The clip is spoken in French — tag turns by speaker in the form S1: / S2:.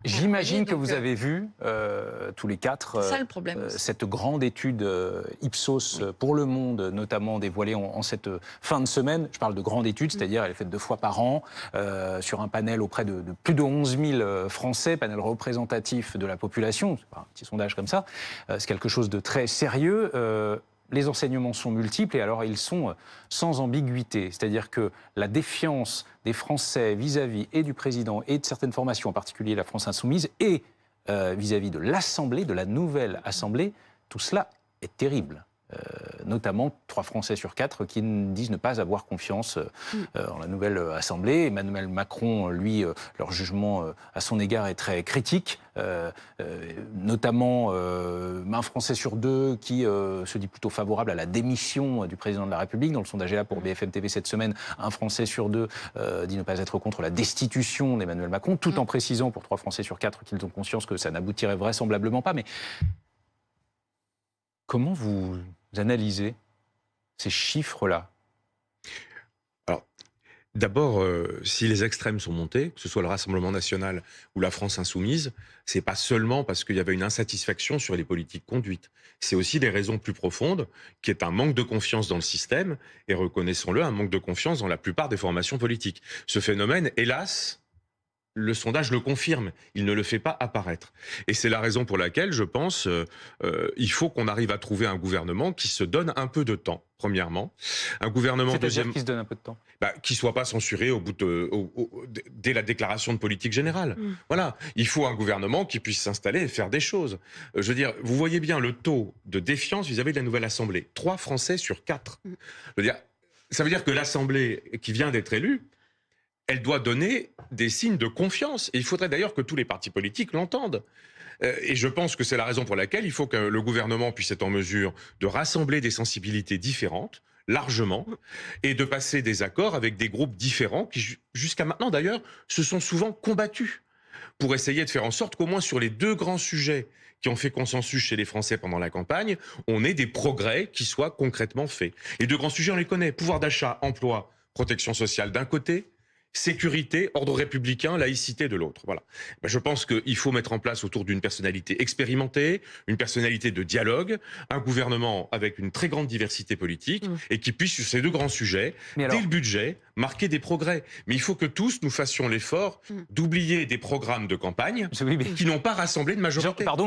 S1: J'imagine que vous avez vu, tous les quatre,
S2: c'est ça le problème.
S1: cette grande étude Ipsos pour Le Monde, notamment dévoilée en cette fin de semaine. Je parle de grande étude, c'est-à-dire elle est faite 2 fois par an, sur un panel auprès de plus de 11 000 Français, panel représentatif de la population. C'est pas un petit sondage comme ça, c'est quelque chose de très sérieux. Les enseignements sont multiples et alors ils sont sans ambiguïté. C'est-à-dire que la défiance des Français vis-à-vis et du président et de certaines formations, en particulier la France Insoumise, et vis-à-vis de l'Assemblée, de la nouvelle Assemblée, tout cela est terrible. Notamment 3 Français sur 4 qui disent ne pas avoir confiance en la nouvelle Assemblée. Emmanuel Macron, lui, leur jugement à son égard est très critique. Notamment un Français sur 2 qui se dit plutôt favorable à la démission du président de la République. Dans le sondage là pour BFM TV cette semaine, un Français sur 2 dit ne pas être contre la destitution d'Emmanuel Macron, tout en précisant pour 3 Français sur 4 qu'ils ont conscience que ça n'aboutirait vraisemblablement pas. Mais comment vous analysez ces chiffres-là?
S3: Alors, d'abord, si les extrêmes sont montés, que ce soit le Rassemblement national ou la France insoumise, c'est pas seulement parce qu'il y avait une insatisfaction sur les politiques conduites. C'est aussi des raisons plus profondes, qui est un manque de confiance dans le système, et reconnaissons-le, un manque de confiance dans la plupart des formations politiques. Ce phénomène, hélas, le sondage le confirme, il ne le fait pas apparaître. Et c'est la raison pour laquelle, je pense, il faut qu'on arrive à trouver un gouvernement qui se donne un peu de temps, premièrement. Un gouvernement,
S1: C'est-à-dire qui se donne un peu de temps,
S3: qui ne soit pas censuré dès la déclaration de politique générale. Voilà, il faut un gouvernement qui puisse s'installer et faire des choses. Je veux dire, vous voyez bien le taux de défiance vis-à-vis de la nouvelle Assemblée. 3 Français sur 4. Je veux dire, ça veut dire que l'Assemblée qui vient d'être élue, elle doit donner des signes de confiance. Et il faudrait d'ailleurs que tous les partis politiques l'entendent. Et je pense que c'est la raison pour laquelle il faut que le gouvernement puisse être en mesure de rassembler des sensibilités différentes, largement, et de passer des accords avec des groupes différents qui, jusqu'à maintenant d'ailleurs, se sont souvent combattus pour essayer de faire en sorte qu'au moins sur les 2 grands sujets qui ont fait consensus chez les Français pendant la campagne, on ait des progrès qui soient concrètement faits. Les 2 grands sujets, on les connaît. Pouvoir d'achat, emploi, protection sociale d'un côté, sécurité, ordre républicain, laïcité de l'autre. Voilà. Je pense qu'il faut mettre en place autour d'une personnalité expérimentée, une personnalité de dialogue, un gouvernement avec une très grande diversité politique et qui puisse, sur ces 2 grands sujets, dès le budget, marquer des progrès. Mais il faut que tous nous fassions l'effort d'oublier des programmes de campagne qui n'ont pas rassemblé de majorité.
S1: Pardon.